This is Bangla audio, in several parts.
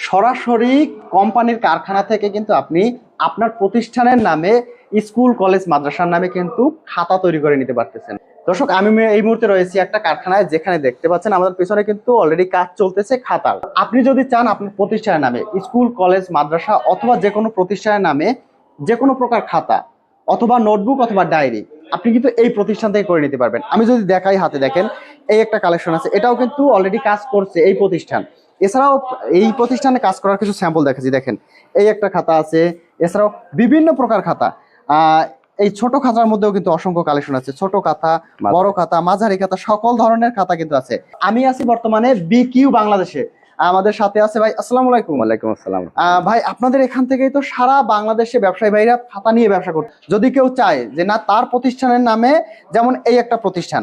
সরাসরি কোম্পানির কারখানা থেকে কিন্তু আপনি আপনার প্রতিষ্ঠানের নামে স্কুল কলেজ মাদ্রাসার নামে কিন্তু খাতা তৈরি করে নিতে পারতেছেন। দর্শক, আমি এই মুহূর্তে রয়েছি একটা কারখানায়, যেখানে দেখতে পাচ্ছেন আমাদের পেছনে কিন্তু অলরেডি কাজ চলতেছে খাতার। আপনি যদি চান আপনার প্রতিষ্ঠানের নামে স্কুল কলেজ মাদ্রাসা অথবা যে কোনো প্রতিষ্ঠানের নামে যে কোনো প্রকার খাতা অথবা নোটবুক অথবা ডায়েরি আপনি কিন্তু এই প্রতিষ্ঠান থেকে করে নিতে পারবেন। আমি যদি দেখাই, হাতে দেখেন এই একটা কালেকশন আছে, এটাও কিন্তু অলরেডি কাজ করছে এই প্রতিষ্ঠান। এছাড়াও এই প্রতিষ্ঠানে কাজ করার কিছু স্যাম্পল দেখাচ্ছি, দেখেন এই একটা খাতা আছে, এছাড়াও বিভিন্ন প্রকার খাতা। এই ছোট খাতার মধ্যেও কিন্তু অসংখ্য কালেকশন আছে, ছোট খাতা, বড় খাতা, মাঝারি খাতা, সকল ধরনের খাতা কিন্তু আছে। আমি আছি বর্তমানে বিকিউ বাংলাদেশে, আমাদের সাথে আছে ভাই। আসসালামু আলাইকুম। ওয়ালাইকুম আসসালাম। ভাই, আপনাদের এখান থেকেই তো সারা বাংলাদেশে ব্যবসায়ী ভাইরা খাতা নিয়ে ব্যবসা করছে। যদি কেউ চায় যে না, তার প্রতিষ্ঠানের নামে, যেমন এই একটা প্রতিষ্ঠান,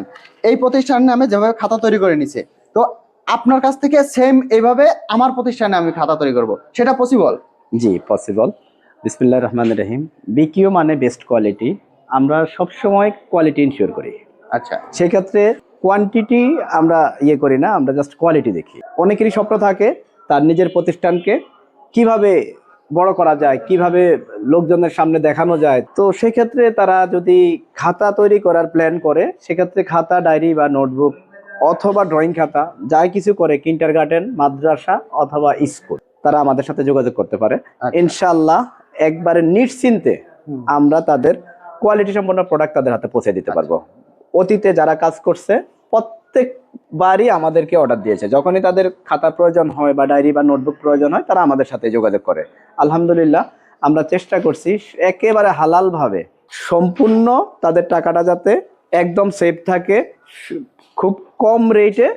এই প্রতিষ্ঠানের নামে যেভাবে খাতা তৈরি করে নিছে, তো আপনার কাছ থেকে সেম এইভাবে আমার প্রতিষ্ঠানে আমি খাতা তৈরি করব, সেটা পসিবল? জি, পসিবল। বিসমিল্লাহির রহমানির রহিম। বিকিউ মানে বেস্ট কোয়ালিটি। আমরা সবসময় কোয়ালিটি ইনশিওর করি। আচ্ছা, সেক্ষেত্রে কোয়ান্টিটি আমরা করি না, আমরা জাস্ট কোয়ালিটি দেখি। অনেকেরই স্বপ্ন থাকে তার নিজের প্রতিষ্ঠানকে কিভাবে বড় করা যায়, কিভাবে লোকজনের সামনে দেখানো যায়। তো সেক্ষেত্রে তারা যদি খাতা তৈরি করার প্ল্যান করে, সেক্ষেত্রে খাতা, ডায়েরি বা নোটবুক অথবা ড্রয়িং খাতা যাই কিছু করে, কিন্ডারগার্টেন, মাদ্রাসা অথবা স্কুল, তারা আমাদের সাথে যোগাযোগ করতে পারে। ইনশাআল্লাহ একবারে নিশ্চিন্তে আমরা তাদের কোয়ালিটি সম্পন্ন প্রোডাক্ট তাদের হাতে পৌঁছে দিতে পারবো। অতীতে যারা কাজ করছে প্রত্যেকবারই আমাদেরকে অর্ডার দিয়েছে, যখনই তাদের খাতা প্রয়োজন হয় বা ডায়েরি বা নোটবুক প্রয়োজন হয়, তারা আমাদের সাথে যোগাযোগ করে। আলহামদুলিল্লাহ, আমরা চেষ্টা করছি একেবারে হালাল ভাবে সম্পূর্ণ তাদের টাকাটা যাতে একদম সেফ থাকে, খুব কম রেটে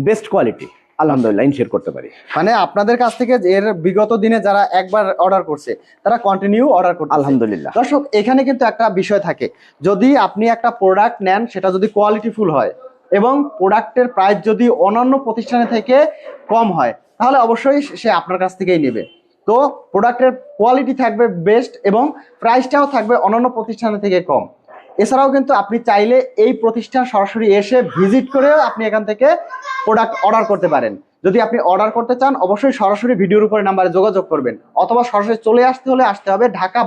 বেস্ট কোয়ালিটি আলহামদুলিল্লাহ ইনশিওর করতে পারি। মানে আপনাদের কাছ থেকে এর বিগত দিনে যারা একবার অর্ডার করছে তারা কন্টিনিউ অর্ডার করছে আলহামদুলিল্লাহ। দর্শক, এখানে কিন্তু একটা বিষয় থাকে, যদি আপনি একটা প্রোডাক্ট নেন, সেটা যদি কোয়ালিটিফুল হয় এবং প্রোডাক্টের প্রাইস যদি অন্যান্য প্রতিষ্ঠানের থেকে কম হয়, তাহলে অবশ্যই সে আপনার কাছ থেকেই নেবে। তো প্রোডাক্টের কোয়ালিটি থাকবে বেস্ট এবং প্রাইসটাও থাকবে অন্যান্য প্রতিষ্ঠানের থেকে কম। এছাড়াও কিন্তু আপনি চাইলে এই প্রতিষ্ঠান সরাসরি এসে ভিজিট করেও আপনি এখান থেকে প্রোডাক্ট অর্ডার করতে পারেন। যদি আপনি অর্ডার করতে চান, অবশ্যই সরাসরি ভিডিওর উপরে নাম্বারে যোগাযোগ করবেন, অথবা সরাসরি চলে আসতে হবে ঢাকা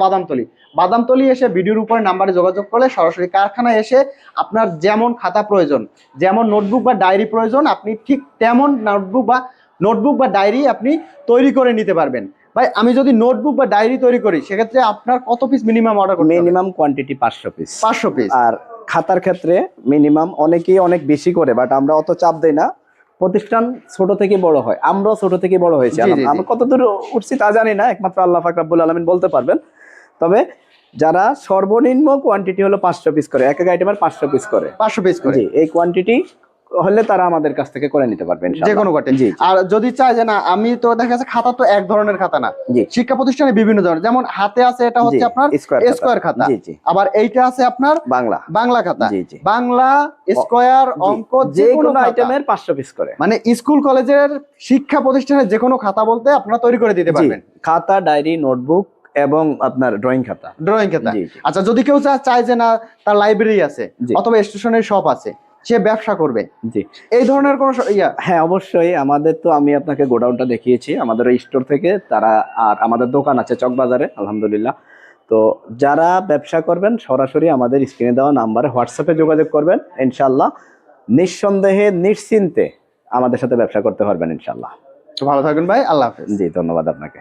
বাদামতলি এসে ভিডিওর উপরে নাম্বারে যোগাযোগ করলে সরাসরি কারখানায় এসে আপনার যেমন খাতা প্রয়োজন, যেমন নোটবুক বা ডায়েরি প্রয়োজন, আপনি ঠিক তেমন নোটবুক বা ডায়েরি আপনি তৈরি করে নিতে পারবেন। ভাই, আমি যদি নোটবুক বা ডায়েরি তৈরি করি, সেক্ষেত্রে আপনার কত পিস মিনিমাম অর্ডার করতে হবে? Minimum quantity 500 piece. 500 পিস। আর খাতার ক্ষেত্রে মিনিমাম, অনেকেই অনেক বেশি করে, বাট আমরা অত চাপ দেই না। প্রতিষ্ঠান ছোট থেকে বড় হয়, আমরাও ছোট থেকে বড় হয়েছি। আমরা কতদূর উঠছি তা জানি না, একমাত্র আল্লাহ পাক রব্বুল আলামিন বলতে পারবেন। তবে যারা সর্বনিম্ন কোয়ান্টিটি হলো 500 পিস করে, এক এক আইটেমের 500 পিস করে, 500 পিস করে, এই কোয়ান্টিটি হলে তারা আমাদের কাছ থেকে করে নিতে পারবেন যে কোনো কোয়ান্টিটি। আর যদি চায় যে না, আমি তো দেখা যাচ্ছে খাতা তো এক ধরনের খাতা না, শিক্ষা প্রতিষ্ঠানে বিভিন্ন ধরনের, যেমন হাতে আছে এটা হচ্ছে আপনার স্কয়ার খাতা, আবার এইটা আছে আপনার বাংলা খাতা, বাংলা স্কয়ার, অঙ্ক, যে কোনো আইটেমের 500 পিস করে। মানে স্কুল কলেজের শিক্ষা প্রতিষ্ঠানের যে কোনো খাতা বলতে আপনারা তৈরি করে দিতে পারবেন। খাতা, ডায়েরি, নোটবুক এবং আপনার ড্রয়িং খাতা। আচ্ছা, যদি কেউ চায় যে না, তার লাইব্রেরি আছে অথবা স্টেশনারি শপ আছে, সে ব্যবসা করবে, এই ধরনের কোনো হ্যাঁ, অবশ্যই। আমাদের তো, আমি আপনাকে গোডাউনটা দেখিয়েছি আমাদের ওই স্টোর থেকে, তারা আর আমাদের দোকান আছে চকবাজারে আলহামদুলিল্লাহ। তো যারা ব্যবসা করবেন সরাসরি আমাদের স্ক্রিনে দেওয়া নাম্বারে হোয়াটসঅ্যাপে যোগাযোগ করবেন, ইনশাআল্লাহ নিঃসন্দেহে নিশ্চিন্তে আমাদের সাথে ব্যবসা করতে পারবেন ইনশাআল্লাহ। তো ভালো থাকবেন ভাই, আল্লাহ হাফেজ। জি, ধন্যবাদ আপনাকে।